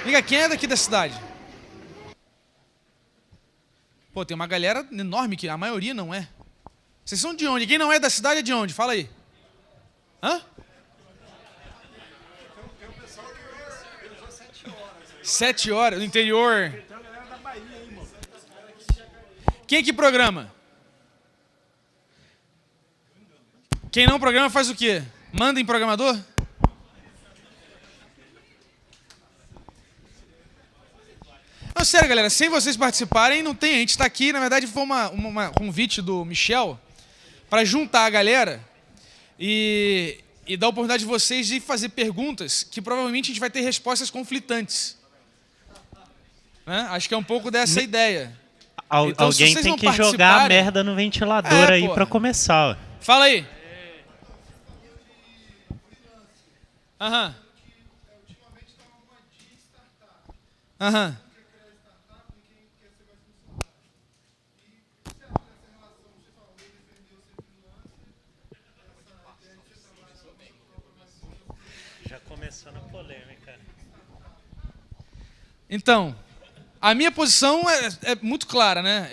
Liga, quem é daqui da cidade? Pô, tem uma galera enorme que a maioria não é. Vocês são de onde? Quem não é da cidade é de onde? Fala aí. Hã? 7 horas, no interior. Quem que programa? Quem não programa faz o quê? Manda em programador? Não, sério, galera, sem vocês participarem, não tem. A gente está aqui, na verdade, foi um convite do Michel para juntar a galera e dar a oportunidade de vocês de fazer perguntas que provavelmente a gente vai ter respostas conflitantes. Né? Acho que é um pouco dessa ideia. Então, Alguém tem que jogar a merda no ventilador aí pô. para começar. Ó. Fala aí. Aham. Aham. Já começou na polêmica. Então, a minha posição é muito clara, né?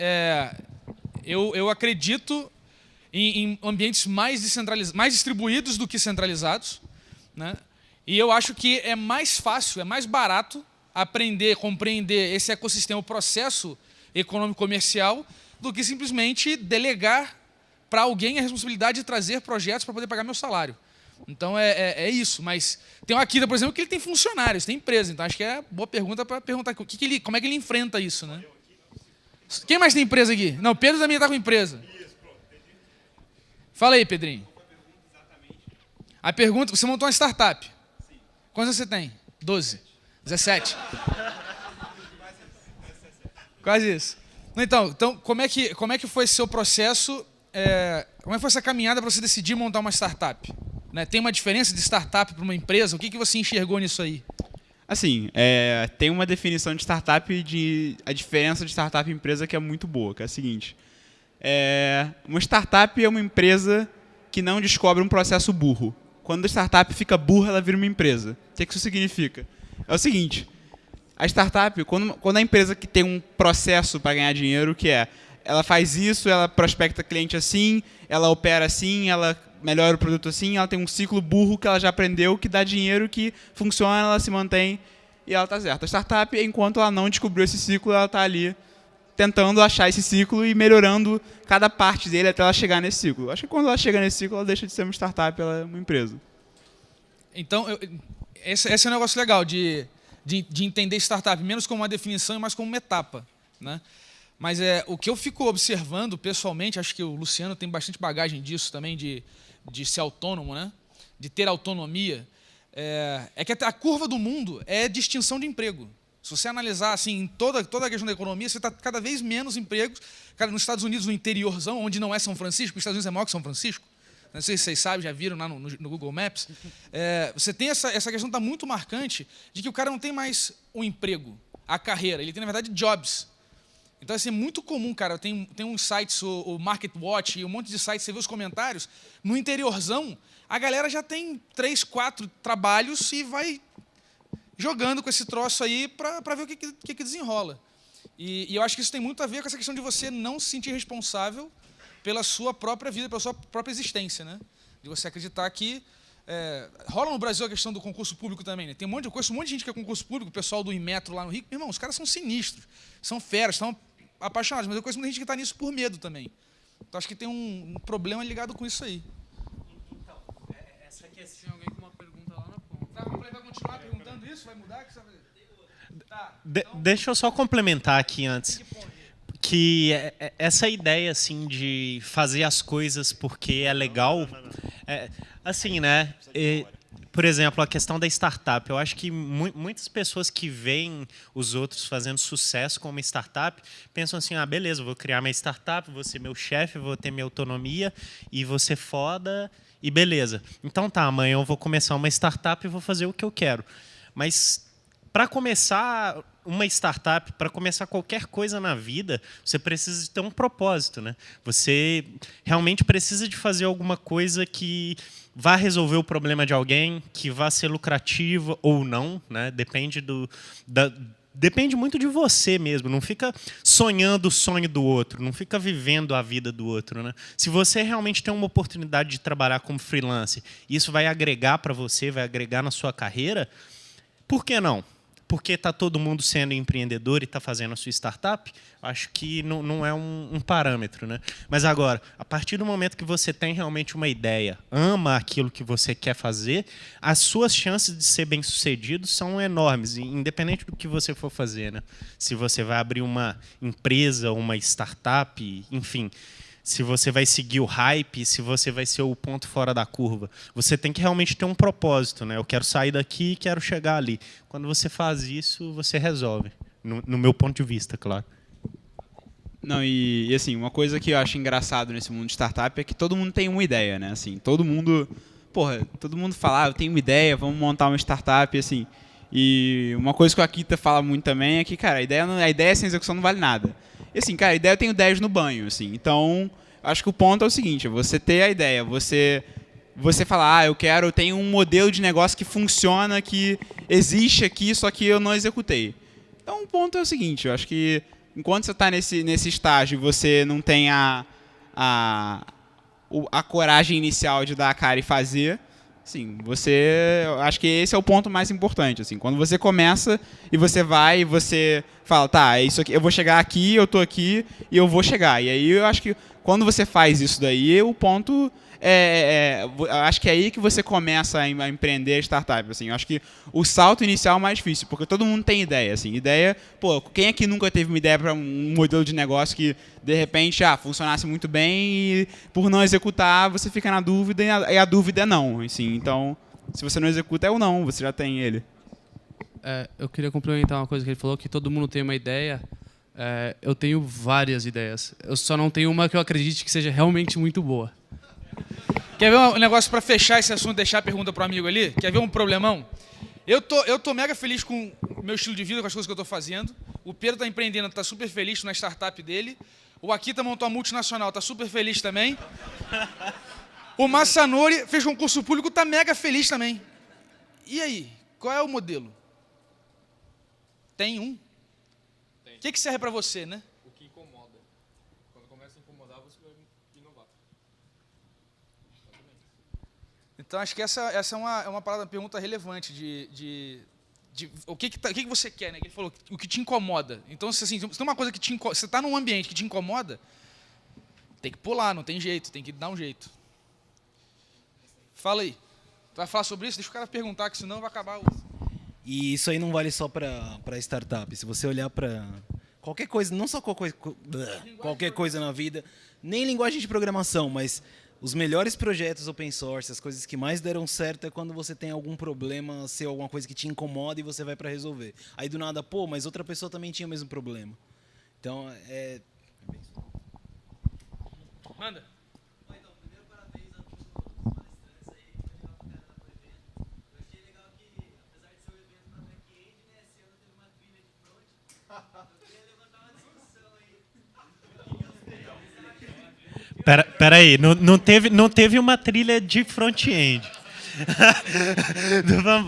Eu acredito em ambientes mais distribuídos do que centralizados, né? E eu acho que é mais fácil, é mais barato aprender, compreender esse ecossistema, o processo econômico-comercial, do que simplesmente delegar para alguém a responsabilidade de trazer projetos para poder pagar meu salário. Então é isso, mas tem o Akida, por exemplo, que ele tem funcionários, tem empresa, então acho que é boa pergunta para perguntar como é que ele enfrenta isso, né? Quem mais tem empresa aqui? Não, Pedro também está com empresa. Fala aí, Pedrinho. A pergunta, você montou uma startup. Quantos você tem? 12? 17? Quase isso. Então como é que foi seu processo? Como é que foi essa caminhada para você decidir montar uma startup? Né? Tem uma diferença de startup para uma empresa? O que você enxergou nisso aí? Assim, tem uma definição de startup a diferença de startup e empresa que é muito boa, que é a seguinte. Uma startup é uma empresa que não descobre um processo burro. Quando a startup fica burra, ela vira uma empresa. O que isso significa? É o seguinte, a startup, quando a empresa que tem um processo para ganhar dinheiro, que ela faz isso, ela prospecta cliente assim, ela opera assim, ela melhora o produto assim, ela tem um ciclo burro que ela já aprendeu, que dá dinheiro, que funciona, ela se mantém e ela está certa. A startup, enquanto ela não descobriu esse ciclo, ela está ali tentando achar esse ciclo e melhorando cada parte dele até ela chegar nesse ciclo. Acho que quando ela chega nesse ciclo, ela deixa de ser uma startup, ela é uma empresa. Então, esse é um negócio legal de entender startup, menos como uma definição e mais como uma etapa. Né? Mas o que eu fico observando pessoalmente, acho que o Luciano tem bastante bagagem disso também, de ser autônomo, né? De ter autonomia, que a curva do mundo é distinção de emprego. Se você analisar assim, em toda a questão da economia, você está cada vez menos empregos. Cara, nos Estados Unidos, no interiorzão, onde não é São Francisco, os Estados Unidos é maior que São Francisco, não sei se vocês sabem, já viram lá no Google Maps, você tem essa questão está muito marcante de que o cara não tem mais um emprego, a carreira, ele tem, na verdade, jobs. Então, assim, é muito comum, cara, tem uns sites, o Market Watch e um monte de sites, você vê os comentários, no interiorzão, a galera já tem 3, 4 trabalhos e vai jogando com esse troço aí para ver o que desenrola. E eu acho que isso tem muito a ver com essa questão de você não se sentir responsável pela sua própria vida, pela sua própria existência, né? De você acreditar que... rola no Brasil a questão do concurso público também, né? Eu conheço um monte de gente que é concurso público, o pessoal do Inmetro lá no Rio. Irmão, os caras são sinistros, são feras, estão apaixonados, mas eu conheço muita gente que está nisso por medo também. Então acho que tem um problema ligado com isso aí. Então, essa questão... Tem alguém com uma pergunta lá na ponta. Vai continuar perguntando isso? Vai mudar? O que você vai fazer? Tá, Deixa eu só complementar aqui antes. Que essa ideia assim de fazer as coisas porque é legal, assim, né? Por exemplo, a questão da startup. Eu acho que muitas pessoas que veem os outros fazendo sucesso com uma startup pensam assim: ah, beleza, vou criar minha startup, vou ser meu chefe, vou ter minha autonomia e vou ser foda e beleza. Então tá, amanhã eu vou começar uma startup e vou fazer o que eu quero. Mas para começar uma startup, para começar qualquer coisa na vida, você precisa de ter um propósito, né? Você realmente precisa de fazer alguma coisa que vá resolver o problema de alguém, que vá ser lucrativa ou não, né? Depende muito de você mesmo. Não fica sonhando o sonho do outro, não fica vivendo a vida do outro, né? Se você realmente tem uma oportunidade de trabalhar como freelancer, e isso vai agregar para você, vai agregar na sua carreira, por que não? Porque está todo mundo sendo empreendedor e está fazendo a sua startup? Acho que não é um parâmetro, né? Mas agora, a partir do momento que você tem realmente uma ideia, ama aquilo que você quer fazer, as suas chances de ser bem-sucedido são enormes, independente do que você for fazer, né? Se você vai abrir uma empresa, uma startup, enfim, se você vai seguir o hype, se você vai ser o ponto fora da curva. Você tem que realmente ter um propósito, né? Eu quero sair daqui e quero chegar ali. Quando você faz isso, você resolve. No meu ponto de vista, claro. Não, e assim, uma coisa que eu acho engraçado nesse mundo de startup é que todo mundo tem uma ideia, né? Assim, todo mundo fala, eu tenho uma ideia, vamos montar uma startup, assim. E uma coisa que o Akita fala muito também é que, cara, a ideia sem execução não vale nada. E assim, cara, a ideia eu tenho 10 no banho, assim. Então, acho que o ponto é o seguinte, você ter a ideia, você falar, eu tenho um modelo de negócio que funciona, que existe aqui, só que eu não executei. Então, o ponto é o seguinte, eu acho que enquanto você está nesse estágio e você não tem a coragem inicial de dar a cara e fazer, assim, eu acho que esse é o ponto mais importante, assim, quando você começa e você vai e você fala, tá, é isso aqui, eu vou chegar aqui, eu tô aqui e eu vou chegar. E aí eu acho que quando você faz isso daí, o ponto acho que é aí que você começa a empreender a startup, assim. Eu acho que o salto inicial é o mais difícil, porque todo mundo tem ideia, assim. Ideia, pô, quem aqui nunca teve uma ideia para um modelo de negócio que de repente funcionasse muito bem e por não executar você fica na dúvida e a dúvida é não, assim. Então, se você não executa é o não, você já tem ele. Eu queria complementar uma coisa que ele falou, que todo mundo tem uma ideia. Eu tenho várias ideias. Eu só não tenho uma que eu acredite que seja realmente muito boa. Quer ver um negócio para fechar esse assunto, deixar a pergunta pro amigo ali? Quer ver um problemão? Eu tô mega feliz com o meu estilo de vida, com as coisas que eu tô fazendo. O Pedro tá empreendendo, tá super feliz na startup dele. O Akita montou a multinacional, tá super feliz também. O Masanori fez concurso público, tá mega feliz também. E aí, qual é o modelo? Tem um? O que serve para você, né? O que incomoda. Quando começa a incomodar, você vai inovar. Então, acho que essa é uma pergunta relevante de o que você quer, né? Que ele falou, o que te incomoda. Então, assim, se tem uma coisa que te incomoda, você está num ambiente que te incomoda, tem que pular, não tem jeito, tem que dar um jeito. Fala aí. Tu vai falar sobre isso? Deixa o cara perguntar, que senão vai acabar o... E isso aí não vale só para startup. Se você olhar para qualquer coisa, não só qualquer coisa na vida, nem linguagem de programação, mas os melhores projetos open source, as coisas que mais deram certo é quando você tem algum problema, ser alguma coisa que te incomoda e você vai para resolver. Aí do nada, pô, mas outra pessoa também tinha o mesmo problema. Então, Manda. Peraí, não teve uma trilha de front-end.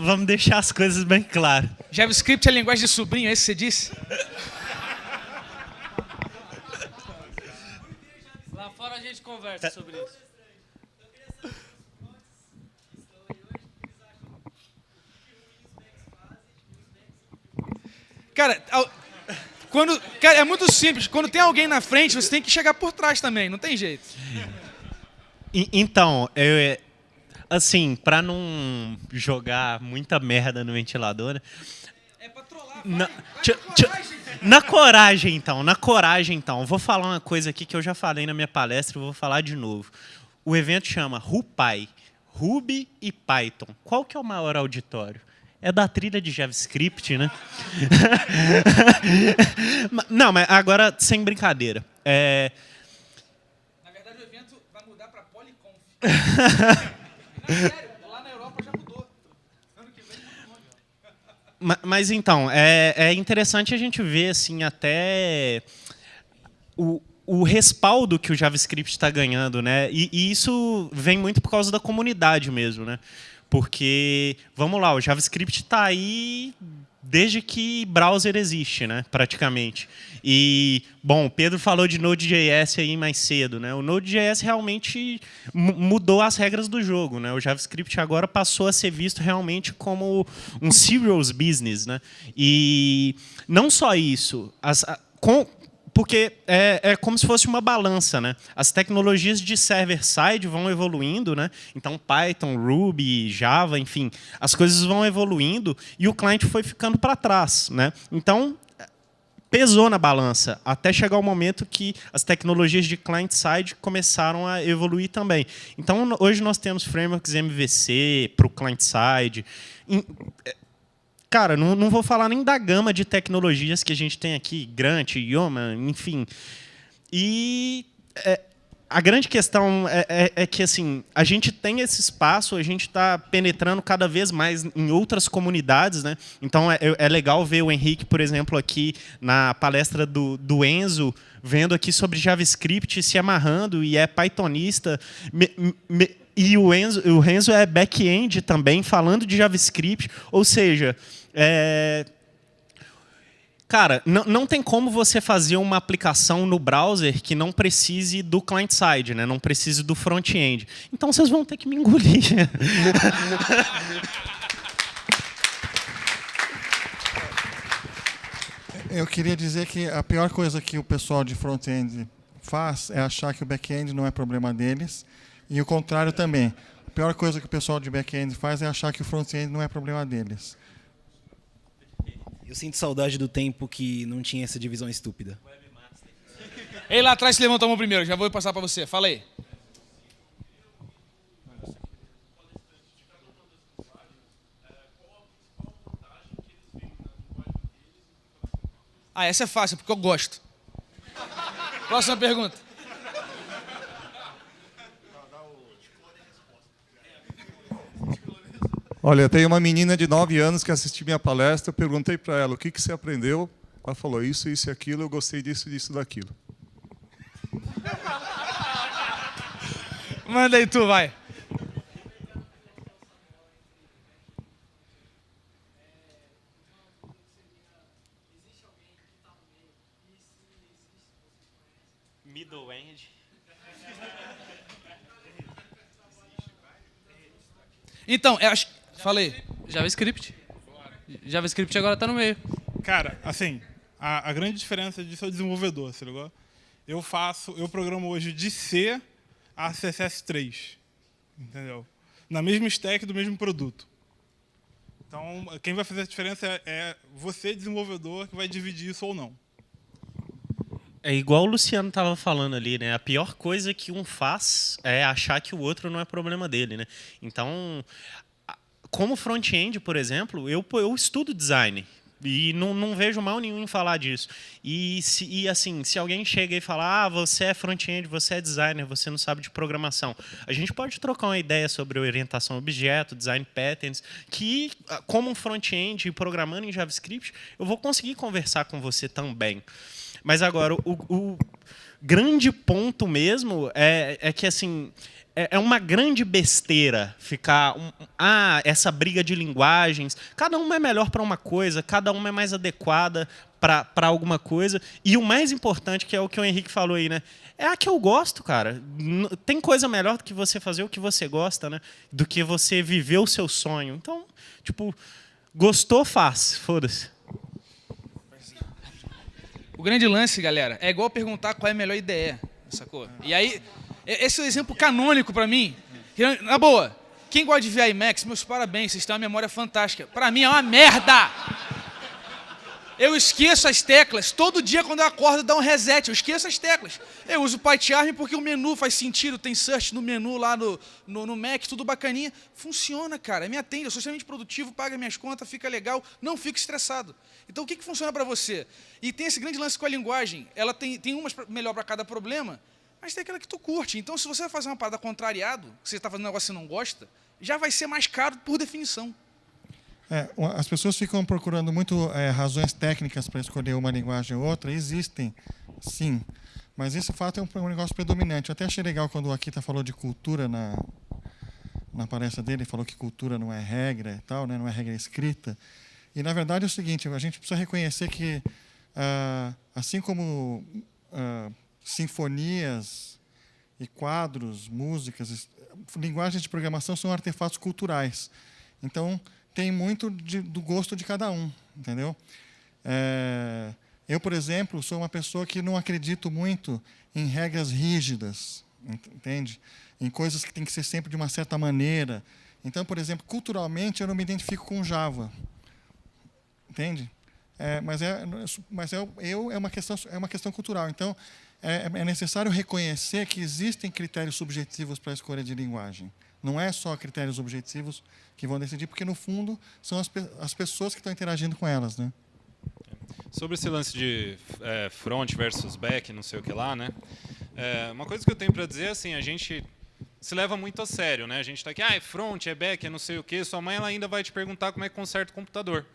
Vamos deixar as coisas bem claras. JavaScript é a linguagem de sobrinho, é isso que você disse? Lá fora a gente conversa sobre isso. Cara, é muito simples. Quando tem alguém na frente, você tem que chegar por trás também. Não tem jeito. Então, assim, pra não jogar muita merda no ventilador, né? É pra trollar. Na coragem, então. Vou falar uma coisa aqui que eu já falei na minha palestra e vou falar de novo. O evento chama RuPy, Ruby e Python. Qual que é o maior auditório? É da trilha de JavaScript, né? Não, mas agora, sem brincadeira. Na verdade, o evento vai mudar pra Polyconf. Não, sério, lá na Europa já mudou. Ano que vem, Mas então, é interessante a gente ver assim, até o respaldo que o JavaScript está ganhando, né? E isso vem muito por causa da comunidade mesmo, né? Porque, vamos lá, o JavaScript está aí desde que browser existe, né? Praticamente. E, bom, o Pedro falou de Node.js aí mais cedo, né? O Node.js realmente mudou as regras do jogo, né? O JavaScript agora passou a ser visto realmente como um serious business, né? E não só isso, porque é como se fosse uma balança, né? As tecnologias de server-side vão evoluindo, né? Então, Python, Ruby, Java, enfim, as coisas vão evoluindo e o cliente foi ficando para trás, né? Então, pesou na balança, até chegar o momento que as tecnologias de client-side começaram a evoluir também. Então, hoje nós temos frameworks MVC para o client-side. Cara, não vou falar nem da gama de tecnologias que a gente tem aqui, Grant, Yeoman, enfim. E a grande questão é que assim, a gente tem esse espaço, a gente está penetrando cada vez mais em outras comunidades, né? Então é legal ver o Henrique, por exemplo, aqui na palestra do Enzo, vendo aqui sobre JavaScript, se amarrando, e é pythonista. E o Enzo é back-end também, falando de JavaScript, ou seja, cara, não tem como você fazer uma aplicação no browser que não precise do client-side, né? Não precise do front-end. Então vocês vão ter que me engolir. Eu queria dizer que a pior coisa que o pessoal de front-end faz é achar que o back-end não é problema deles, e o contrário também. A pior coisa que o pessoal de back-end faz é achar que o front-end não é problema deles. Eu sinto saudade do tempo que não tinha essa divisão estúpida. Ei, lá atrás se levantou a mão primeiro, já vou passar para você. Fala aí. Ah, essa é fácil, porque eu gosto. Próxima pergunta. Olha, tem uma menina de 9 anos que assistiu minha palestra, eu perguntei para ela o que você aprendeu. Ela falou isso, isso e aquilo, eu gostei disso, disso, daquilo. Manda aí tu, vai. Middle end. Então, falei. JavaScript. JavaScript agora está no meio. Cara, assim, a grande diferença disso é o desenvolvedor, você ligou? Eu programo hoje de C a CSS3, entendeu? Na mesma stack do mesmo produto. Então, quem vai fazer a diferença é você, desenvolvedor, que vai dividir isso ou não. É igual o Luciano estava falando ali, né? A pior coisa que um faz é achar que o outro não é problema dele, né? Então, como front-end, por exemplo, eu estudo design. E não vejo mal nenhum em falar disso. E assim, se alguém chega e fala, você é front-end, você é designer, você não sabe de programação, a gente pode trocar uma ideia sobre orientação a objeto, design patterns, que, como um front-end programando em JavaScript, eu vou conseguir conversar com você também. Mas agora, o grande ponto mesmo é que, assim, é uma grande besteira ficar essa briga de linguagens. Cada uma é melhor para uma coisa, cada uma é mais adequada para alguma coisa. E o mais importante, que é o que o Henrique falou aí, né? É a que eu gosto, cara. Tem coisa melhor do que você fazer o que você gosta, né? Do que você viver o seu sonho. Então, tipo, gostou, faz. Foda-se. O grande lance, galera, é igual perguntar qual é a melhor ideia, sacou? E aí, esse é o exemplo canônico pra mim. Na boa, quem gosta de ver IMAX, meus parabéns, vocês têm uma memória fantástica. Pra mim é uma merda! Eu esqueço as teclas. Todo dia quando eu acordo dá um reset, eu esqueço as teclas. Eu uso o PyCharm porque o menu faz sentido, tem search no menu lá no Mac, tudo bacaninha. Funciona, cara, me atende, eu sou extremamente produtivo, paga minhas contas, fica legal, não fico estressado. Então o que funciona para você? E tem esse grande lance com a linguagem, ela tem umas melhor para cada problema, mas tem aquela que tu curte. Então se você vai fazer uma parada contrariado, que você está fazendo um negócio que você não gosta, já vai ser mais caro por definição. As pessoas ficam procurando muito razões técnicas para escolher uma linguagem ou outra. Existem, sim. Mas esse fato é um negócio predominante. Eu até achei legal quando o Akita falou de cultura na palestra dele, falou que cultura não é regra e tal, né? Não é regra escrita. E, na verdade, é o seguinte, a gente precisa reconhecer que, assim como sinfonias e quadros, músicas, linguagens de programação são artefatos culturais. Então, tem muito do gosto de cada um, entendeu? Eu, por exemplo, sou uma pessoa que não acredito muito em regras rígidas, entende? Em coisas que tem que ser sempre de uma certa maneira. Então, por exemplo, culturalmente, eu não me identifico com Java, entende? Mas é uma questão cultural. Então, é necessário reconhecer que existem critérios subjetivos para a escolha de linguagem. Não é só critérios objetivos que vão decidir, porque, no fundo, são as pessoas que estão interagindo com elas, né? Sobre esse lance de front versus back, não sei o que lá, né? Uma coisa que eu tenho para dizer é assim, a gente se leva muito a sério, né? A gente está aqui, é front, é back, é não sei o que. Sua mãe ela ainda vai te perguntar como é que conserta o computador.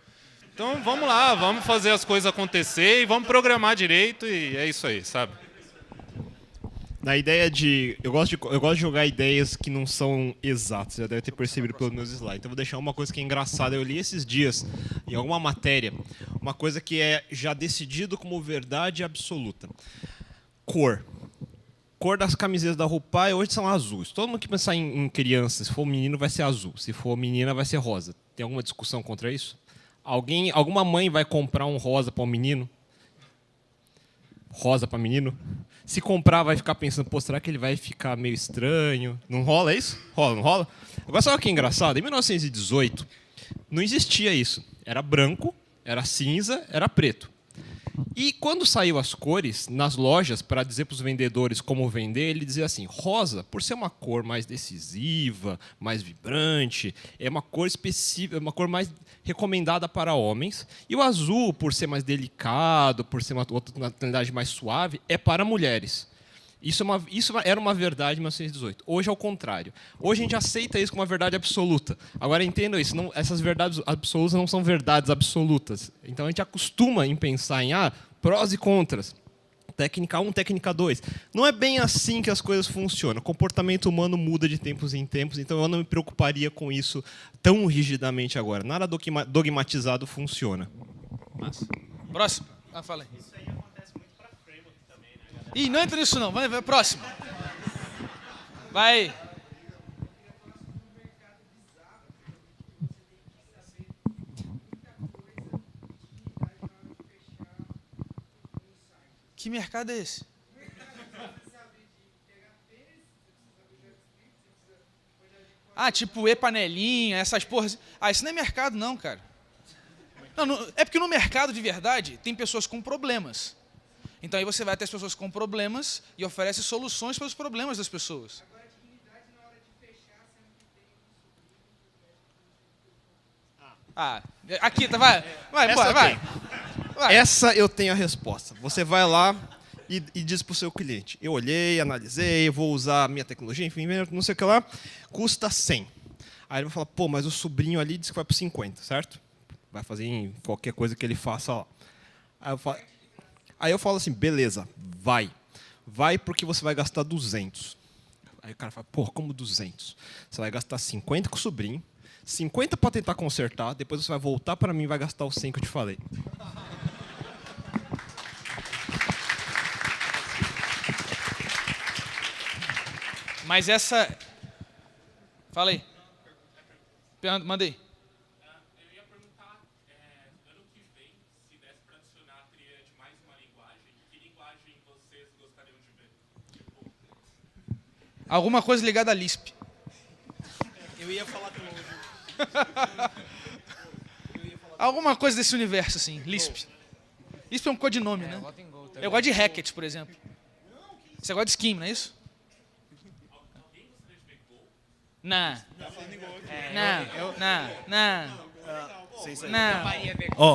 Então, vamos lá, vamos fazer as coisas acontecer e vamos programar direito e é isso aí, sabe? Na ideia de... Eu gosto de jogar ideias que não são exatas. Você já deve ter percebido pelos meus slides. Então, eu vou deixar uma coisa que é engraçada. Eu li esses dias, em alguma matéria, uma coisa que é já decidido como verdade absoluta. Cor. Cor das camisetas da RuPaul hoje são azuis. Todo mundo que pensar em criança, se for menino, vai ser azul. Se for menina, vai ser rosa. Tem alguma discussão contra isso? Alguma mãe vai comprar um rosa para um menino? Rosa para menino? Se comprar, vai ficar pensando, pô, será que ele vai ficar meio estranho? Não rola isso? Rola, não rola? Agora, sabe o que é engraçado? Em 1918, não existia isso. Era branco, era cinza, era preto. E quando saiu as cores, nas lojas, para dizer para os vendedores como vender, ele dizia assim, rosa, por ser uma cor mais decisiva, mais vibrante, é uma cor específica, é uma cor mais recomendada para homens. E o azul, por ser mais delicado, por ser uma tonalidade mais suave, é para mulheres. Isso era uma verdade em 1918. Hoje é o contrário. Hoje a gente aceita isso como uma verdade absoluta. Agora entendam isso, essas verdades absolutas não são verdades absolutas. Então a gente acostuma em pensar em prós e contras. Técnica 1, técnica 2. Não é bem assim que as coisas funcionam. O comportamento humano muda de tempos em tempos, então eu não me preocuparia com isso tão rigidamente agora. Nada dogmatizado funciona. Massa. Próximo. Fala aí. Ih, não entra nisso não. Vai, próximo. Vai. Que mercado é esse? Tipo e-panelinha, essas porras. Isso não é mercado não, cara. Não, é porque no mercado de verdade tem pessoas com problemas. Então aí você vai ter as pessoas com problemas e oferece soluções para os problemas das pessoas. Aqui, tá, vai. Essa eu tenho a resposta. Você vai lá e diz para o seu cliente, eu olhei, analisei, vou usar a minha tecnologia, enfim, não sei o que lá, custa 100. Aí ele vai falar, pô, mas o sobrinho ali disse que vai para 50, certo? Vai fazer em qualquer coisa que ele faça lá. Aí eu falo assim, beleza, vai. Vai porque você vai gastar 200. Aí o cara fala, pô, como 200? Você vai gastar 50 com o sobrinho, 50 para tentar consertar, depois você vai voltar para mim e vai gastar os 100 que eu te falei. Mas essa... Fala aí. Manda aí. Alguma coisa ligada a Lisp. Eu ia falar com Alguma coisa desse universo, assim, Lisp. Lisp é um codinome, né? Eu gosto de Hackett, por exemplo. Você gosta de Scheme, não é isso? Não.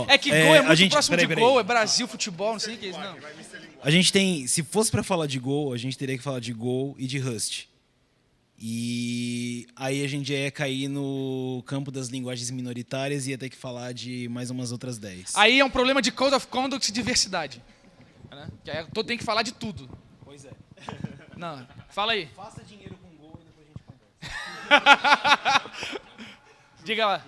É que Go é muito próximo de Go, é Brasil, futebol, não sei o que é isso, não. A gente tem, se fosse para falar de Go, a gente teria que falar de Go e de Rust. E aí a gente já ia cair no campo das linguagens minoritárias e ia ter que falar de mais umas outras 10. Aí é um problema de Code of Conduct e diversidade. Né? Que aí tem que falar de tudo. Pois é. Não, fala aí. Faça dinheiro com Go e depois a gente conversa. Diga lá.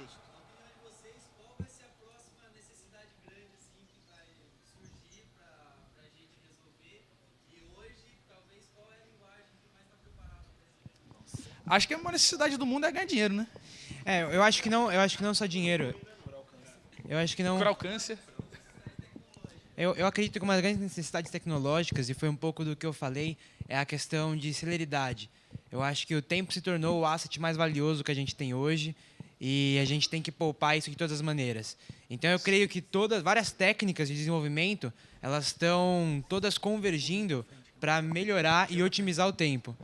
Acho que a maior necessidade do mundo é ganhar dinheiro, né? Eu acho que não só dinheiro. Eu acho que não. Curar o câncer. Eu acredito que uma das grandes necessidades tecnológicas, e foi um pouco do que eu falei, é a questão de celeridade. Eu acho que o tempo se tornou o asset mais valioso que a gente tem hoje e a gente tem que poupar isso de todas as maneiras. Então eu creio que várias técnicas de desenvolvimento, elas estão todas convergindo para melhorar e otimizar o tempo.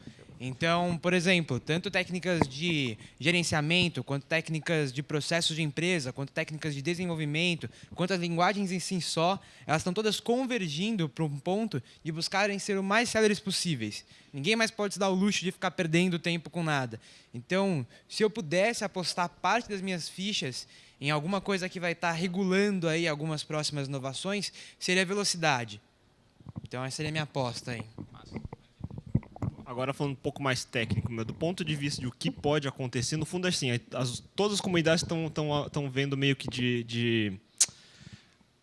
Então, por exemplo, tanto técnicas de gerenciamento, quanto técnicas de processos de empresa, quanto técnicas de desenvolvimento, quanto as linguagens em si só, elas estão todas convergindo para um ponto de buscarem ser o mais céleres possíveis. Ninguém mais pode se dar o luxo de ficar perdendo tempo com nada. Então, se eu pudesse apostar parte das minhas fichas em alguma coisa que vai estar regulando aí algumas próximas inovações, seria a velocidade. Então, essa seria a minha aposta aí. Agora falando um pouco mais técnico, do ponto de vista de o que pode acontecer, no fundo, assim, todas as comunidades estão vendo meio que de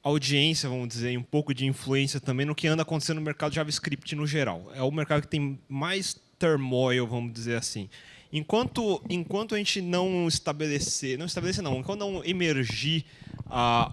audiência, vamos dizer, e um pouco de influência também no que anda acontecendo no mercado JavaScript no geral. É o mercado que tem mais turmoil, vamos dizer assim. Enquanto a gente não enquanto não emergir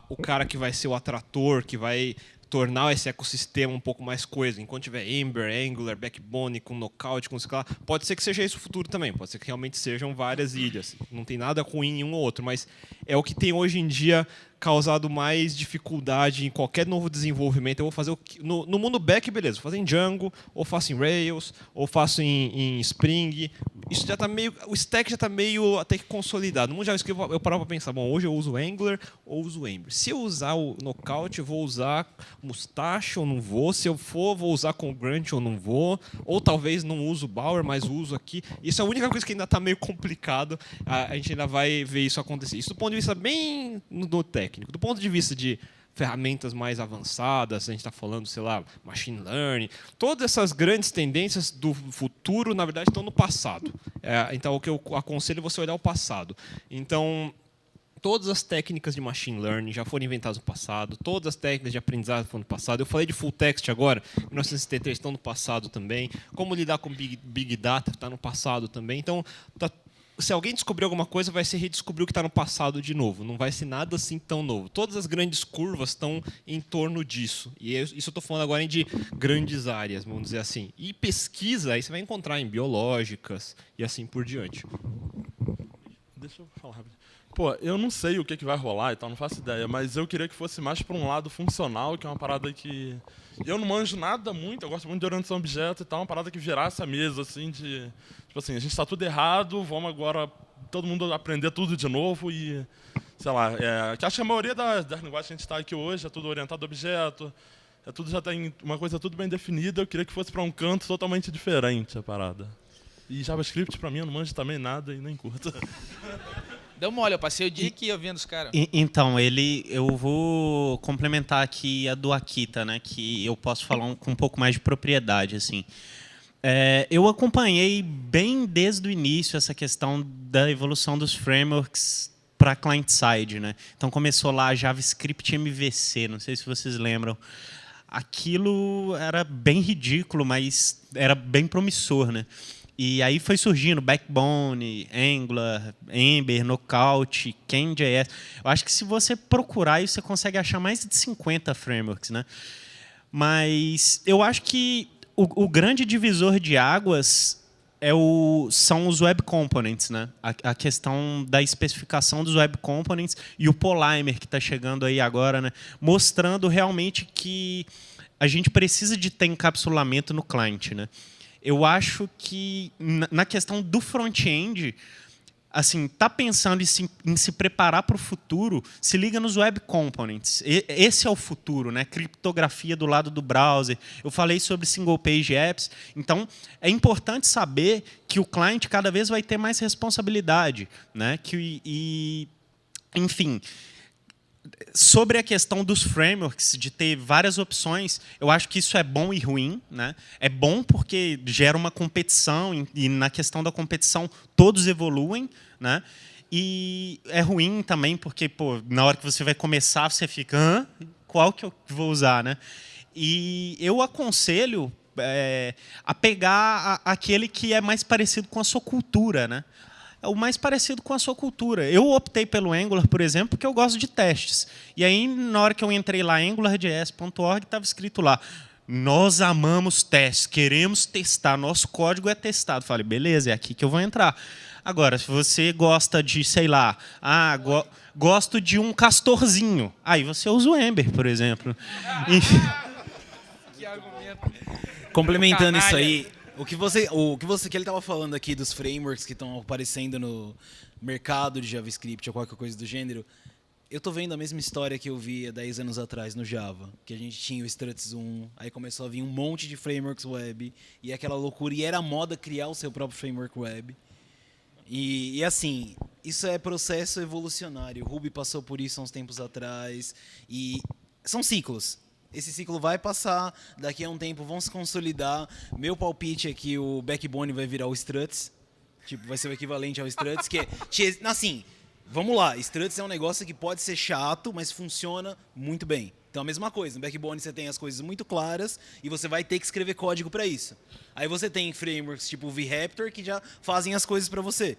o cara que vai ser o atrator, que vai tornar esse ecossistema um pouco mais coeso. Enquanto tiver Ember, Angular, Backbone, com Knockout, com sei lá, pode ser que seja esse o futuro também. Pode ser que realmente sejam várias ilhas. Não tem nada ruim em um ou outro, mas é o que tem hoje em dia causado mais dificuldade em qualquer novo desenvolvimento. Eu vou fazer no mundo back, beleza, vou fazer em Django, ou faço em Rails, ou faço em Spring. Isso já tá meio, o stack já está meio até que consolidado. No mundo JavaScript eu parava para pensar, bom, hoje eu uso Angular ou uso Ember. Se eu usar o Knockout, eu vou usar Mustache ou não vou. Se eu vou usar com Grunt ou não vou. Ou talvez não uso Bower, mas uso aqui. Isso é a única coisa que ainda está meio complicado. A gente ainda vai ver isso acontecer. Isso do ponto de vista bem no técnico. Do ponto de vista de ferramentas mais avançadas, a gente está falando, sei lá, machine learning, todas essas grandes tendências do futuro, na verdade, estão no passado. Então, o que eu aconselho é você olhar o passado. Então, todas as técnicas de machine learning já foram inventadas no passado, todas as técnicas de aprendizado foram no passado. Eu falei de full text agora, 1973 estão no passado também. Como lidar com big data está no passado também. Então, se alguém descobrir alguma coisa, vai ser redescobrir o que está no passado de novo. Não vai ser nada assim tão novo. Todas as grandes curvas estão em torno disso. E isso eu estou falando agora de grandes áreas, vamos dizer assim. E pesquisa, aí você vai encontrar em biológicas e assim por diante. Deixa eu falar rápido. Pô, eu não sei o que vai rolar e tal, não faço ideia, mas eu queria que fosse mais para um lado funcional, que é uma parada que... Eu não manjo nada muito, eu gosto muito de orientação a objeto e tal, uma parada que virasse a mesa, assim, de... Tipo assim, a gente está tudo errado, vamos agora todo mundo aprender tudo de novo e... Sei lá, que acho que a maioria das linguagens que a gente está aqui hoje é tudo orientado a objeto, tudo já tem uma coisa tudo bem definida, eu queria que fosse para um canto totalmente diferente a parada. E JavaScript, para mim, eu não manjo também nada e nem curto. Deu mole, eu passei o dia aqui ouvindo os caras. Então, eu vou complementar aqui a do Akita, né, que eu posso falar com um pouco mais de propriedade. Assim. Eu acompanhei bem desde o início essa questão da evolução dos frameworks para client-side. Né? Então, começou lá JavaScript MVC, não sei se vocês lembram. Aquilo era bem ridículo, mas era bem promissor, né? E aí foi surgindo Backbone, Angular, Ember, Knockout, Ken.js. Eu acho que se você procurar isso, você consegue achar mais de 50 frameworks, né? Mas eu acho que o grande divisor de águas são os Web Components, né? A questão da especificação dos Web Components e o Polymer, que está chegando aí agora, né? Mostrando realmente que a gente precisa de ter encapsulamento no client, né? Eu acho que, na questão do front-end, assim, tá pensando em se preparar para o futuro, se liga nos Web Components. Esse é o futuro, né? Criptografia do lado do browser. Eu falei sobre Single Page Apps. Então, é importante saber que o cliente cada vez vai ter mais responsabilidade, né? Enfim, sobre a questão dos frameworks, de ter várias opções, eu acho que isso é bom e ruim, né? É bom porque gera uma competição, e na questão da competição todos evoluem, né? E é ruim também porque, pô, na hora que você vai começar, você fica, qual que eu vou usar, né? E eu aconselho a pegar aquele que é mais parecido com a sua cultura, né? É o mais parecido com a sua cultura. Eu optei pelo Angular, por exemplo, porque eu gosto de testes. E aí, na hora que eu entrei lá, angularjs.org, estava escrito lá, nós amamos testes, queremos testar, nosso código é testado. Falei, beleza, é aqui que eu vou entrar. Agora, se você gosta de, sei lá, gosto de um castorzinho, aí você usa o Ember, por exemplo. Que argumento. Complementando isso aí, o que ele estava falando aqui dos frameworks que estão aparecendo no mercado de JavaScript ou qualquer coisa do gênero, eu tô vendo a mesma história que eu vi há 10 anos atrás no Java, que a gente tinha o Struts 1, aí começou a vir um monte de frameworks web, e aquela loucura, e era moda criar o seu próprio framework web. E assim, isso é processo evolucionário. O Ruby passou por isso há uns tempos atrás, e são ciclos. Esse ciclo vai passar, daqui a um tempo vão se consolidar. Meu palpite é que o Backbone vai virar o Struts. Tipo, vai ser o equivalente ao Struts. Assim, vamos lá. Struts é um negócio que pode ser chato, mas funciona muito bem. Então, a mesma coisa. No Backbone você tem as coisas muito claras e você vai ter que escrever código para isso. Aí você tem frameworks tipo o VRaptor que já fazem as coisas para você.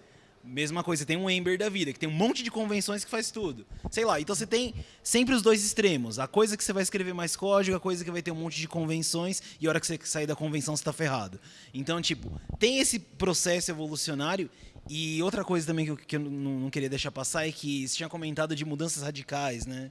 Mesma coisa, você tem um Ember da vida, que tem um monte de convenções que faz tudo. Sei lá, então você tem sempre os dois extremos. A coisa que você vai escrever mais código, a coisa que vai ter um monte de convenções, e a hora que você sair da convenção você está ferrado. Então, tipo, tem esse processo evolucionário. E outra coisa também que eu não queria deixar passar é que você tinha comentado de mudanças radicais, né?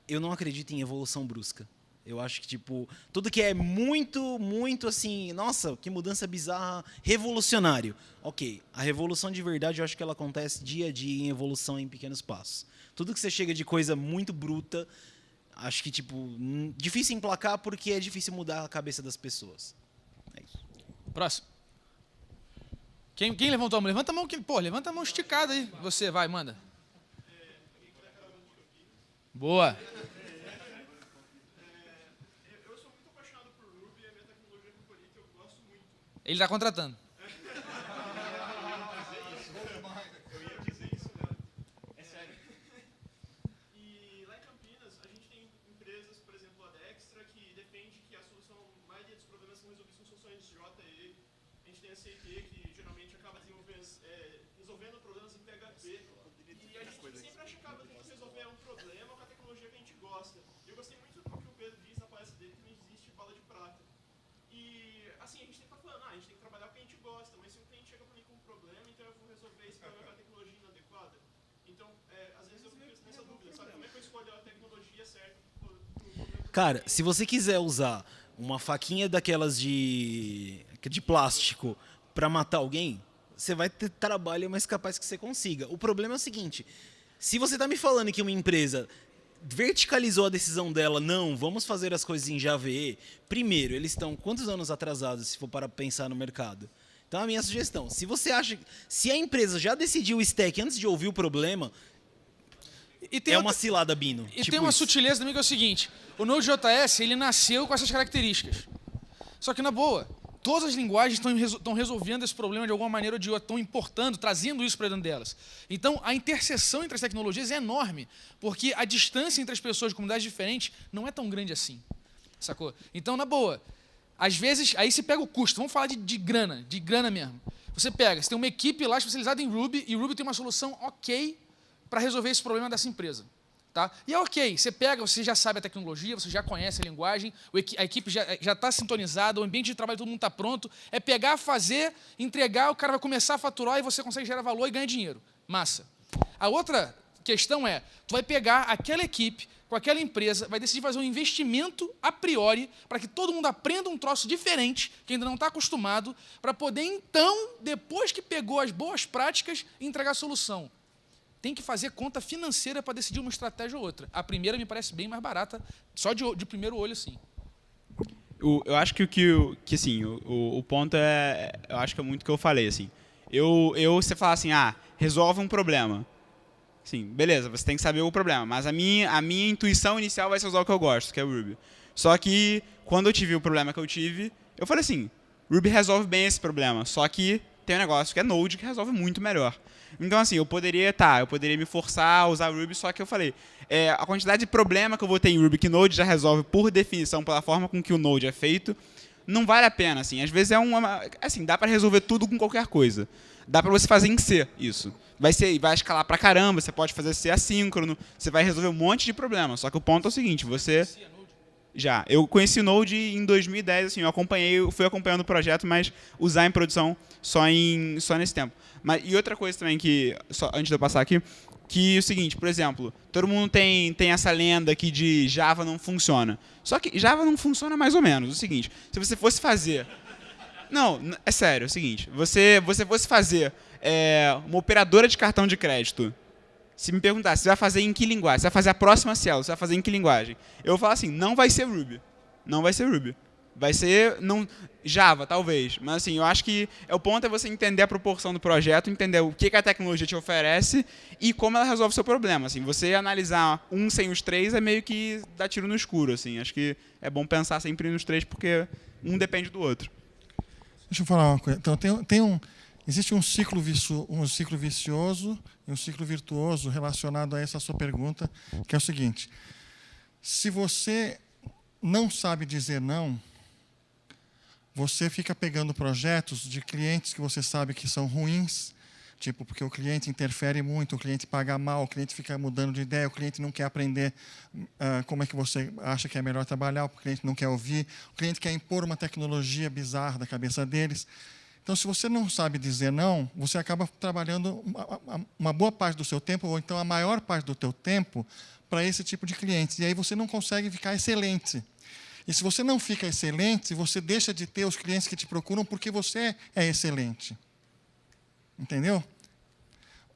Eu não acredito em evolução brusca. Eu acho que, tipo, tudo que é muito, muito assim, nossa, que mudança bizarra, revolucionário. Ok, a revolução de verdade eu acho que ela acontece dia a dia em evolução em pequenos passos. Tudo que você chega de coisa muito bruta, acho que, tipo, difícil emplacar porque é difícil mudar a cabeça das pessoas. É isso. Próximo. Quem levantou a mão? Levanta a mão, levanta a mão esticada aí. Você, vai, manda. Boa. Ele está contratando. Eu ia dizer isso mesmo. É sério. E lá em Campinas, a gente tem empresas, por exemplo, a Dextra, que defende que a maioria dos problemas são resolvidos com soluções JE. A gente tem a CIT, que geralmente acaba resolvendo problemas em PHP. E a gente sempre acha que acaba tendo que resolver um problema com a tecnologia que a gente gosta. E eu gostei muito do que o Pedro diz na palestra dele, que não existe bala de prata. E, assim, a gente tem que estar falando, a gente tem que trabalhar o que a gente gosta, mas se o cliente chega para mim com um problema, então eu vou resolver esse problema com a tecnologia inadequada. Então, às vezes eu fico nessa dúvida, sabe? Como é que eu escolho a tecnologia certa? Cara, se você quiser usar uma faquinha daquelas de plástico para matar alguém, você vai ter trabalho, mas capaz que você consiga. O problema é o seguinte, se você tá me falando que uma empresa verticalizou a decisão dela, não, vamos fazer as coisas em Java EE, primeiro, eles estão quantos anos atrasados, se for para pensar no mercado? Então, a minha sugestão, se você acha, se a empresa já decidiu o stack antes de ouvir o problema, uma cilada, Bino. E tem uma sutileza também que é o seguinte, o Node.js, ele nasceu com essas características. Só que, na boa, todas as linguagens estão resolvendo esse problema de alguma maneira ou de outra, estão importando, trazendo isso para dentro delas. Então, a interseção entre as tecnologias é enorme, porque a distância entre as pessoas de comunidades diferentes não é tão grande assim, sacou? Então, na boa, às vezes, aí se pega o custo, vamos falar de grana mesmo. Você tem uma equipe lá especializada em Ruby, e Ruby tem uma solução ok para resolver esse problema dessa empresa. Tá? E é ok, você já sabe a tecnologia, você já conhece a linguagem, a equipe já está sintonizada, o ambiente de trabalho todo mundo está pronto, é pegar, fazer, entregar, o cara vai começar a faturar e você consegue gerar valor e ganhar dinheiro. Massa. A outra questão é, tu vai pegar aquela equipe, com aquela empresa, vai decidir fazer um investimento a priori para que todo mundo aprenda um troço diferente, que ainda não está acostumado, para poder, então, depois que pegou as boas práticas, entregar a solução. Tem que fazer conta financeira para decidir uma estratégia ou outra. A primeira me parece bem mais barata, só de primeiro olho, assim. Eu acho que assim, o ponto é, eu acho que é muito o que eu falei, assim. Você fala assim, resolve um problema. Sim, beleza, você tem que saber o problema, mas a minha intuição inicial vai ser usar o que eu gosto, que é o Ruby. Só que, quando eu tive o problema que eu tive, eu falei assim, Ruby resolve bem esse problema, só que tem um negócio que é Node que resolve muito melhor. Então, assim, eu poderia me forçar a usar Ruby, só que eu falei, a quantidade de problema que eu vou ter em Ruby que Node já resolve por definição, pela forma com que o Node é feito, não vale a pena, assim. Às vezes assim, dá para resolver tudo com qualquer coisa. Dá para você fazer em C isso. Vai escalar pra caramba, você pode fazer C assíncrono, você vai resolver um monte de problemas. Só que o ponto é o seguinte, eu conheci o Node em 2010, assim, eu fui acompanhando o projeto, mas usar em produção só nesse tempo. E outra coisa também antes de eu passar aqui, que é o seguinte, por exemplo, todo mundo tem essa lenda aqui de Java não funciona. Só que Java não funciona mais ou menos. O seguinte, se você fosse fazer... Não, é sério, é o seguinte, você fosse fazer uma operadora de cartão de crédito, se me perguntar, você vai fazer em que linguagem? Você vai fazer a próxima célula, você vai fazer em que linguagem? Eu vou falar assim, não vai ser Ruby. Não vai ser Ruby. Vai ser Java, talvez. Mas assim, eu acho que o ponto é você entender a proporção do projeto, entender o que a tecnologia te oferece e como ela resolve o seu problema. Assim, você analisar um sem os três é meio que dar tiro no escuro. Assim. Acho que é bom pensar sempre nos três, porque um depende do outro. Deixa eu falar uma coisa. Então, existe um ciclo vicioso e um ciclo virtuoso relacionado a essa sua pergunta, que é o seguinte. Se você não sabe dizer não, você fica pegando projetos de clientes que você sabe que são ruins, tipo, porque o cliente interfere muito, o cliente paga mal, o cliente fica mudando de ideia, o cliente não quer aprender como é que você acha que é melhor trabalhar, o cliente não quer ouvir, o cliente quer impor uma tecnologia bizarra da cabeça deles. Então, se você não sabe dizer não, você acaba trabalhando uma boa parte do seu tempo, ou então a maior parte do teu tempo, para esse tipo de clientes. E aí você não consegue ficar excelente. E se você não fica excelente, você deixa de ter os clientes que te procuram porque você é excelente. Entendeu?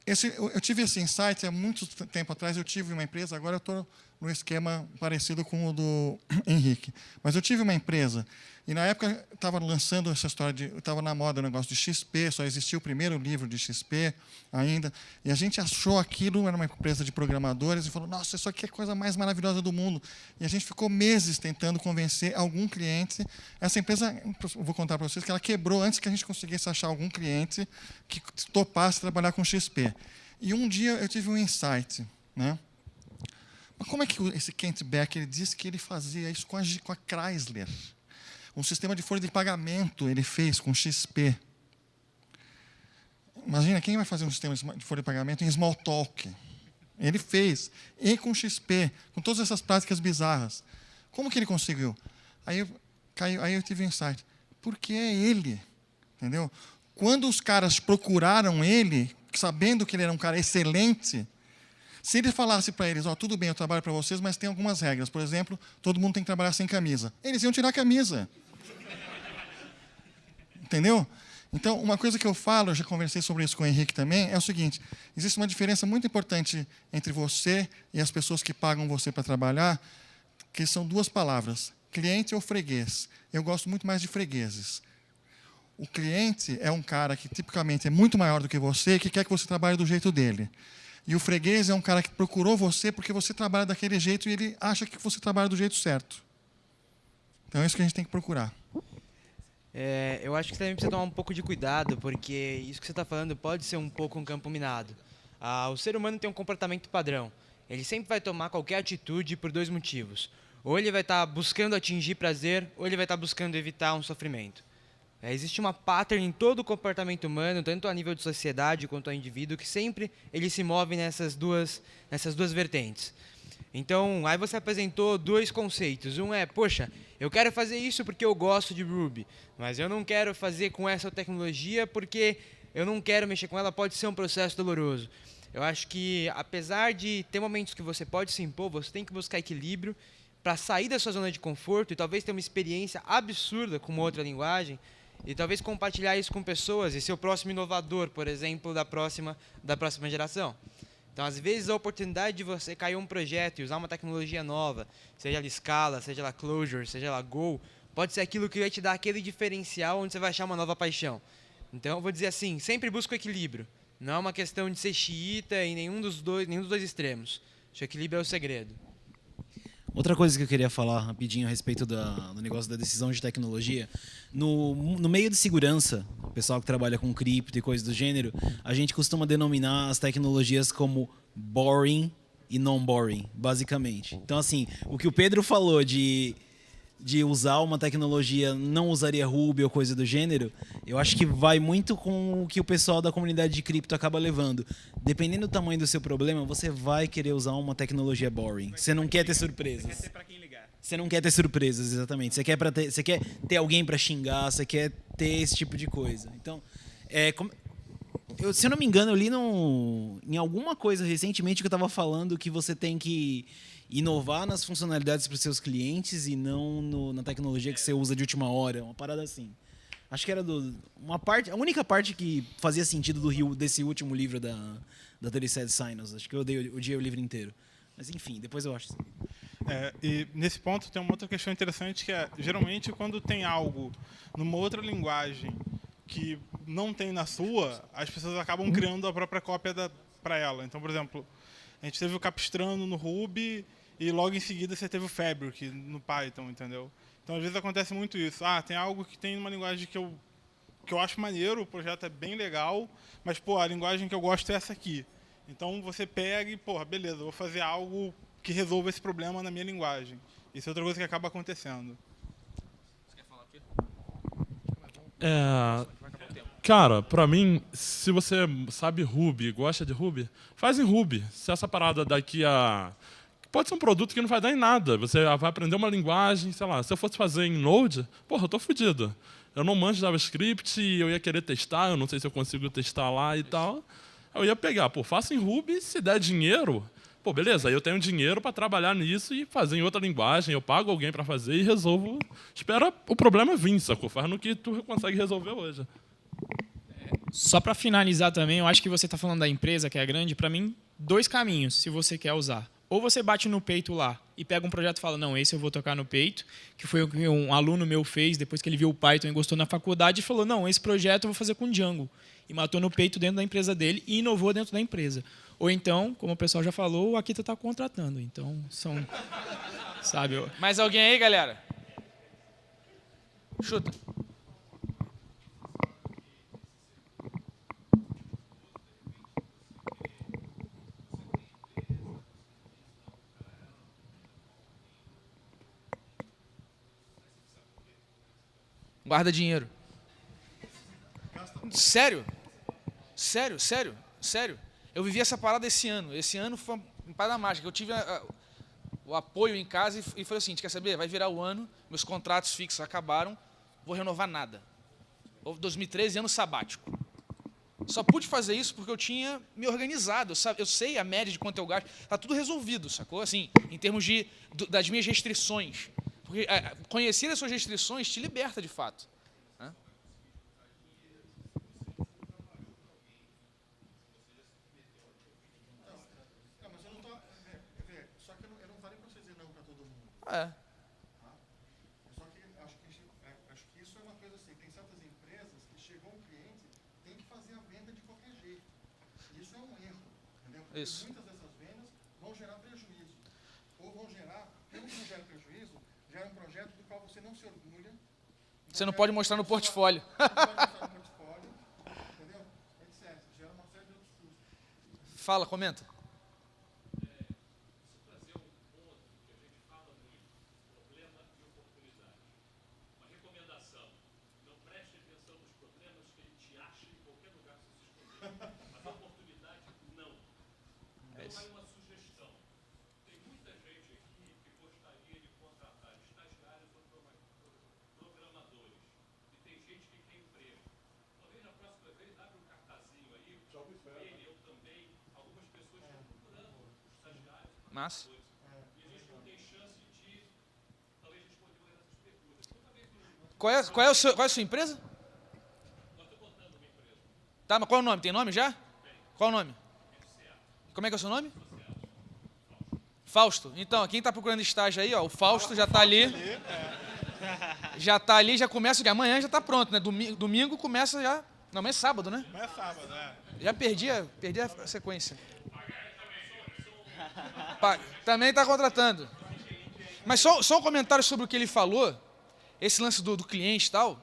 Eu tive esse insight há muito tempo atrás. Eu tive uma empresa, agora eu estou no esquema parecido com o do Henrique. Mas eu tive uma empresa, e na época estava lançando essa história, estava na moda o negócio de XP, só existia o primeiro livro de XP ainda, e a gente achou aquilo, era uma empresa de programadores, e falou, nossa, isso aqui é a coisa mais maravilhosa do mundo. E a gente ficou meses tentando convencer algum cliente. Essa empresa, eu vou contar para vocês, que ela quebrou antes que a gente conseguisse achar algum cliente que topasse trabalhar com XP. E um dia eu tive um insight, né? Mas como é que esse Kent Becker disse que ele fazia isso com a Chrysler? Um sistema de folha de pagamento ele fez com XP. Imagina, quem vai fazer um sistema de folha de pagamento em Smalltalk? Ele fez, e com XP, com todas essas práticas bizarras. Como que ele conseguiu? Aí eu tive um insight. Porque é ele, entendeu? Quando os caras procuraram ele, sabendo que ele era um cara excelente, se ele falasse para eles, tudo bem, eu trabalho para vocês, mas tem algumas regras. Por exemplo, todo mundo tem que trabalhar sem camisa. Eles iam tirar a camisa. Entendeu? Então, uma coisa que eu falo, eu já conversei sobre isso com o Henrique também, é o seguinte, existe uma diferença muito importante entre você e as pessoas que pagam você para trabalhar, que são duas palavras, cliente ou freguês. Eu gosto muito mais de fregueses. O cliente é um cara que, tipicamente, é muito maior do que você, que quer que você trabalhe do jeito dele. E o freguês é um cara que procurou você porque você trabalha daquele jeito e ele acha que você trabalha do jeito certo. Então é isso que a gente tem que procurar. Eu acho que você também precisa tomar um pouco de cuidado, porque isso que você está falando pode ser um pouco um campo minado. O ser humano tem um comportamento padrão. Ele sempre vai tomar qualquer atitude por dois motivos. Ou ele vai estar buscando atingir prazer, ou ele vai estar buscando evitar um sofrimento. Existe uma pattern em todo o comportamento humano, tanto a nível de sociedade quanto ao indivíduo, que sempre ele se move nessas duas vertentes. Então, aí você apresentou dois conceitos. Um é, poxa, eu quero fazer isso porque eu gosto de Ruby, mas eu não quero fazer com essa tecnologia porque eu não quero mexer com ela, pode ser um processo doloroso. Eu acho que, apesar de ter momentos que você pode se impor, você tem que buscar equilíbrio para sair da sua zona de conforto e talvez ter uma experiência absurda com uma outra linguagem e talvez compartilhar isso com pessoas e ser o próximo inovador, por exemplo, da próxima geração. Então, às vezes, a oportunidade de você cair um projeto e usar uma tecnologia nova, seja ela Scala, seja ela Clojure, seja ela Go, pode ser aquilo que vai te dar aquele diferencial onde você vai achar uma nova paixão. Então, eu vou dizer assim, sempre busca o equilíbrio. Não é uma questão de ser xiita em nenhum dos dois extremos. Acho que o equilíbrio é o segredo. Outra coisa que eu queria falar rapidinho a respeito do negócio da decisão de tecnologia, no meio de segurança, o pessoal que trabalha com cripto e coisas do gênero, a gente costuma denominar as tecnologias como boring e non-boring, basicamente. Então, assim, o que o Pedro falou de usar uma tecnologia, não usaria Ruby ou coisa do gênero, eu acho que vai muito com o que o pessoal da comunidade de cripto acaba levando. Dependendo do tamanho do seu problema, você vai querer usar uma tecnologia boring. Você não quer ter surpresas. Você quer ter pra quem ligar. Você não quer ter surpresas, exatamente. Você quer ter alguém para xingar, você quer ter esse tipo de coisa. Então, se eu não me engano, eu li em alguma coisa recentemente que eu estava falando que você tem que inovar nas funcionalidades para os seus clientes e não na tecnologia que você usa de última hora, uma parada assim. Acho que era a única parte que fazia sentido desse último livro da 37 Signals. Acho que eu odiei o livro inteiro. Mas enfim, depois eu acho. E nesse ponto tem uma outra questão interessante que é, geralmente, quando tem algo numa outra linguagem que não tem na sua, as pessoas acabam criando a própria cópia para ela. Então, por exemplo, a gente teve o Capistrano no Ruby e logo em seguida você teve o Fabric no Python, entendeu? Então, às vezes acontece muito isso. Tem algo que tem uma linguagem que eu acho maneiro, o projeto é bem legal, mas, a linguagem que eu gosto é essa aqui. Então, você pega e, beleza, eu vou fazer algo que resolva esse problema na minha linguagem. Isso é outra coisa que acaba acontecendo. Você quer falar aqui? Cara, pra mim, se você sabe Ruby, gosta de Ruby, faz em Ruby. Se essa parada daqui a... Pode ser um produto que não vai dar em nada. Você vai aprender uma linguagem, sei lá, se eu fosse fazer em Node, eu tô fodido. Eu não manjo JavaScript e eu ia querer testar, eu não sei se eu consigo testar lá e tal. Eu ia pegar, faço em Ruby, se der dinheiro, beleza, aí eu tenho dinheiro para trabalhar nisso e fazer em outra linguagem, eu pago alguém para fazer e resolvo. Espera o problema vir, sacou? Faz no que tu consegue resolver hoje. Só para finalizar também, eu acho que você está falando da empresa, que é grande, para mim, 2 caminhos, se você quer usar. Ou você bate no peito lá e pega um projeto e fala, não, esse eu vou tocar no peito, que foi o que um aluno meu fez depois que ele viu o Python e gostou na faculdade e falou, não, esse projeto eu vou fazer com Django. E matou no peito dentro da empresa dele e inovou dentro da empresa. Ou então, como o pessoal já falou, o Akita está contratando. Então, são... sabe? Mais alguém aí, galera? Chuta. Guarda dinheiro. Sério? Sério. Eu vivi essa parada esse ano. Esse ano foi uma parada mágica. Eu tive o apoio em casa e falei assim, quer saber? Vai virar o ano, meus contratos fixos acabaram, vou renovar nada. 2013, ano sabático. Só pude fazer isso porque eu tinha me organizado. Eu sei a média de quanto eu gasto. Está tudo resolvido, sacou? Assim, em termos das minhas restrições. Porque conhecer as suas restrições te liberta de fato. Só que eu não falei para você dizer não para todo mundo. Só que acho que isso é uma coisa assim. Tem certas empresas que chegou um cliente, tem que fazer a venda de qualquer jeito. Isso é um erro, entendeu? Porque muitas dessas vendas vão gerar prejuízo. Ou vão gerar, mesmo que não gere prejuízo, gera um projeto do qual você não se orgulha. Você não pode mostrar no portfólio. Não pode mostrar no portfólio, entendeu? Etc. Gera uma série de outros custos. Fala, comenta. Ele, eu também, algumas Massa. Qual é a sua empresa? Tá, mas qual é o nome? Tem nome já? Qual é o nome? Como é que é o seu nome? Fausto. Então, quem está procurando estágio aí, ó, o Fausto já está ali. Já está ali, já começa, amanhã já está pronto, né? Domingo começa já. Não, amanhã é sábado, né? Não é sábado, né? Já perdi a sequência. Também está contratando. Mas só um comentário sobre o que ele falou, esse lance do cliente e tal.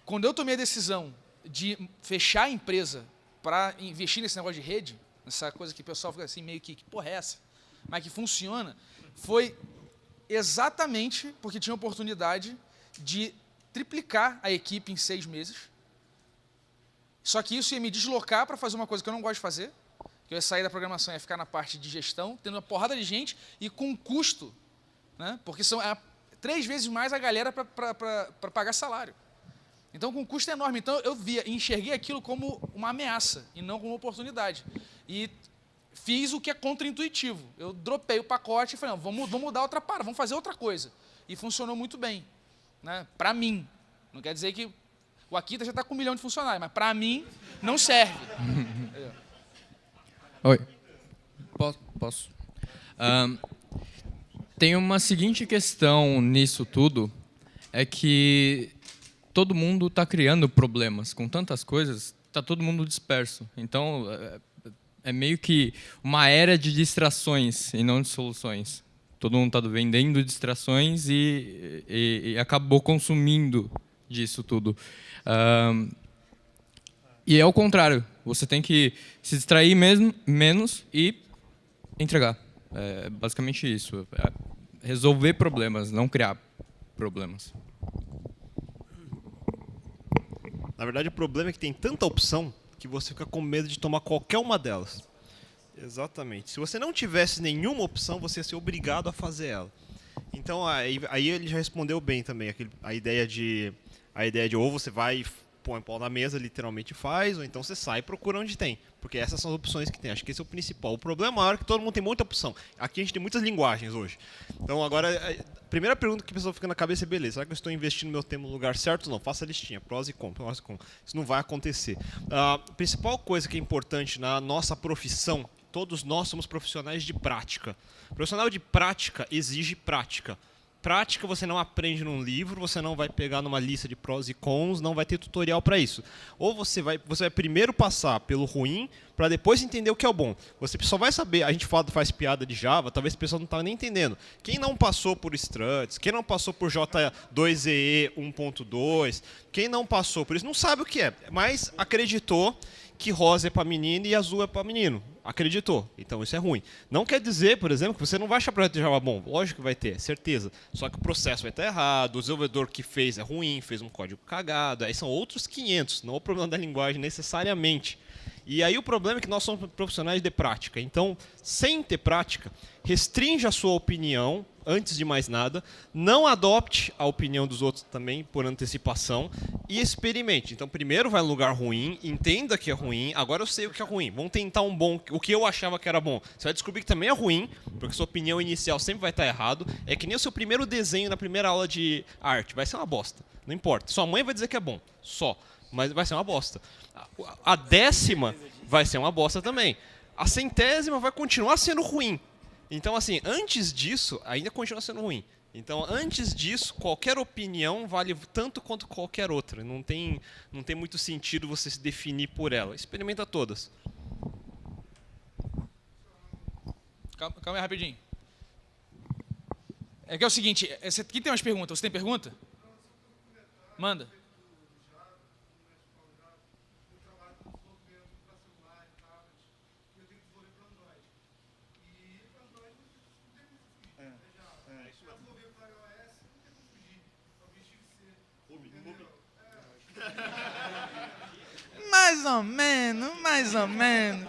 Quando eu tomei a decisão de fechar a empresa para investir nesse negócio de rede, essa coisa que o pessoal fica assim meio que porra é essa? Mas que funciona, foi exatamente porque tinha a oportunidade de triplicar a equipe em 6 meses. Só que isso ia me deslocar para fazer uma coisa que eu não gosto de fazer, que eu ia sair da programação e ia ficar na parte de gestão, tendo uma porrada de gente e com custo, né? Porque são 3 vezes mais a galera para pagar salário. Então, com um custo enorme. Então, eu enxerguei aquilo como uma ameaça e não como uma oportunidade. E fiz o que é contraintuitivo. Eu dropei o pacote e falei, não, vamos mudar outra parada, vamos fazer outra coisa. E funcionou muito bem, né? Para mim. Não quer dizer que o Akita já está com 1 milhão de funcionários, mas para mim não serve. Oi. Posso? Tem uma seguinte questão nisso tudo, é que todo mundo está criando problemas. Com tantas coisas, está todo mundo disperso. Então, é meio que uma era de distrações e não de soluções. Todo mundo está vendendo distrações e acabou consumindo disso tudo. E é o contrário. Você tem que se distrair menos e entregar. É basicamente isso. Resolver problemas, não criar problemas. Na verdade, o problema é que tem tanta opção que você fica com medo de tomar qualquer uma delas. Exatamente. Se você não tivesse nenhuma opção, você ia ser obrigado a fazer ela. Então, aí ele já respondeu bem também. A ideia de ou você vai, põe o pau na mesa, literalmente faz, ou então você sai e procura onde tem. Porque essas são as opções que tem. Acho que esse é o principal. O problema maior é que todo mundo tem muita opção. Aqui a gente tem muitas linguagens hoje. Então, agora, a primeira pergunta que a pessoa fica na cabeça é, beleza, será que eu estou investindo meu tempo no lugar certo ou não? Faça a listinha, prós e contras. Isso não vai acontecer. A principal coisa que é importante na nossa profissão, todos nós somos profissionais de prática. Profissional de prática exige prática. Prática você não aprende num livro, você não vai pegar numa lista de prós e cons, não vai ter tutorial para isso. Ou você vai primeiro passar pelo ruim, para depois entender o que é o bom. Você só vai saber, a gente faz piada de Java, talvez o pessoal não estava nem entendendo. Quem não passou por Struts, quem não passou por J2EE 1.2, quem não passou por isso, não sabe o que é, mas acreditou que rosa é para menina e azul é para menino. Acreditou. Então isso é ruim. Não quer dizer, por exemplo, que você não vai achar projeto de Java bom. Lógico que vai ter, certeza. Só que o processo vai estar errado, o desenvolvedor que fez é ruim, fez um código cagado. Aí são outros 500. Não é o problema da linguagem necessariamente. E aí o problema é que nós somos profissionais de prática. Então, sem ter prática, restringe a sua opinião, antes de mais nada, não adopte a opinião dos outros também por antecipação e experimente. Então, primeiro vai no lugar ruim, entenda que é ruim, agora eu sei o que é ruim, vamos tentar um bom, o que eu achava que era bom. Você vai descobrir que também é ruim, porque sua opinião inicial sempre vai estar errado. É que nem o seu primeiro desenho na primeira aula de arte, vai ser uma bosta, não importa. Sua mãe vai dizer que é bom, só, mas vai ser uma bosta. A 10ª vai ser uma bosta também. A 100ª vai continuar sendo ruim. Então, assim, antes disso, ainda continua sendo ruim. Então, antes disso, qualquer opinião vale tanto quanto qualquer outra. Não tem muito sentido você se definir por ela. Experimenta todas. Calma aí, rapidinho. É que é o seguinte, quem tem umas perguntas? Você tem pergunta? Manda. Mais ou menos, mais ou menos.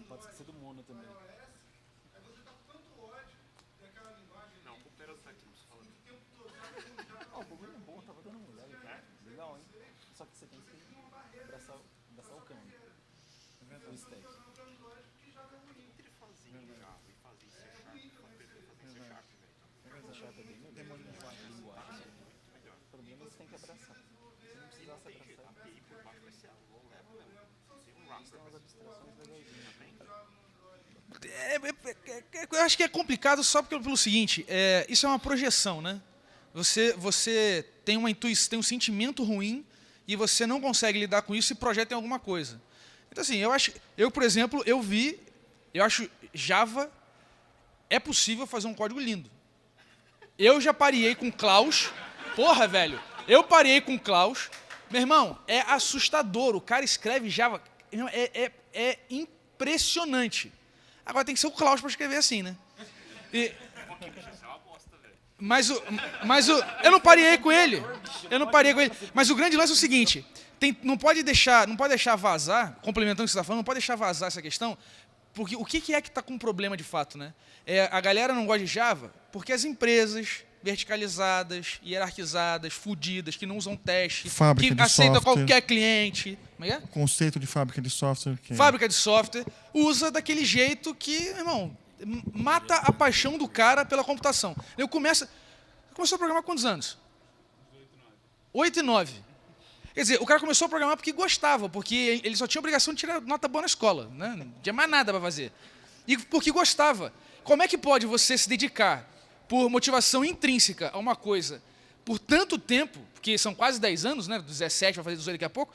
Pode esquecer do mono também. O problema é bom, tava dando um legal, hein? Só que você tem que abraçar o câmbio. O stack. C Sharp é bem melhor. Linguagem. O problema é que você tem que abraçar. Se não precisar se abraçar. Tem umas abstrações legaisinhas. Eu acho que é complicado só pelo seguinte, isso é uma projeção, né? Você tem uma intuição, tem um sentimento ruim e você não consegue lidar com isso e projeta em alguma coisa. Então assim, por exemplo, eu acho Java é possível fazer um código lindo. Eu já pareei com Klaus. Porra, velho. Eu parei com Klaus. Meu irmão, é assustador. O cara escreve Java. É impressionante. Agora tem que ser o Klaus para escrever assim, né? Mas eu não parei com ele. Mas o grande lance é o seguinte: não pode deixar vazar, complementando o que você está falando, não pode deixar vazar essa questão, porque o que é que está com problema de fato, né? A galera não gosta de Java porque as empresas verticalizadas, hierarquizadas, fudidas, que não usam teste, Fábrica que aceitam software. qualquer cliente. Como é? O conceito de fábrica de software. Fábrica de software usa daquele jeito que, irmão, mata a paixão do cara pela computação. Começou a programar há quantos anos? 8 e 9. Quer dizer, o cara começou a programar porque gostava, porque ele só tinha a obrigação de tirar nota boa na escola, né? Não tinha mais nada para fazer. E porque gostava. Como é que pode você se dedicar por motivação intrínseca a uma coisa por tanto tempo, porque são quase 10 anos, né? 17, vai fazer 18 daqui a pouco,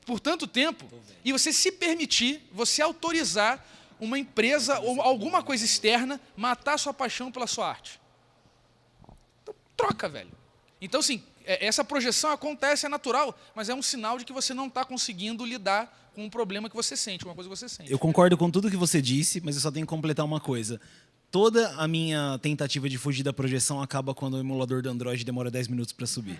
por tanto tempo, e você se permitir, você autorizar uma empresa ou alguma coisa externa matar a sua paixão pela sua arte? Então, troca, velho. Então, assim, essa projeção acontece, é natural, mas é um sinal de que você não está conseguindo lidar com um problema que você sente, uma coisa que você sente. Eu concordo com tudo que você disse, mas eu só tenho que completar uma coisa. Toda a minha tentativa de fugir da projeção acaba quando o emulador do Android demora 10 minutos para subir.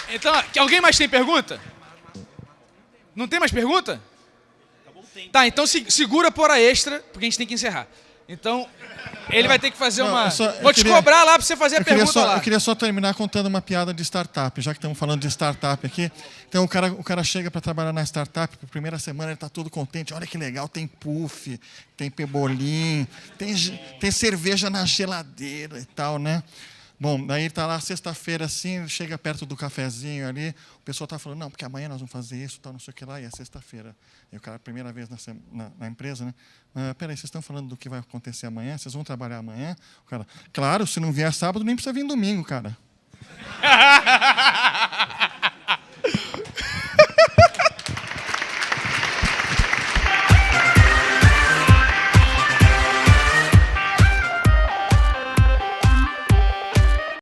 Então, alguém mais tem pergunta? Não tem mais pergunta? Tá, então segura por hora extra, porque a gente tem que encerrar. Então, ele vai ter que fazer Vou te cobrar lá para você fazer a pergunta lá. Eu queria só terminar contando uma piada de startup, já que estamos falando de startup aqui. Então, o cara chega para trabalhar na startup, na primeira semana ele está todo contente. Olha que legal, tem puff, tem pebolim, tem cerveja na geladeira e tal, né? Bom, daí ele está lá sexta-feira assim, chega perto do cafezinho ali, o pessoal está falando, não, porque amanhã nós vamos fazer isso, tal, não sei o que lá, e é sexta-feira. E o cara, primeira vez na empresa, né? Peraí, vocês estão falando do que vai acontecer amanhã? Vocês vão trabalhar amanhã? O cara, claro, se não vier sábado, nem precisa vir domingo, cara.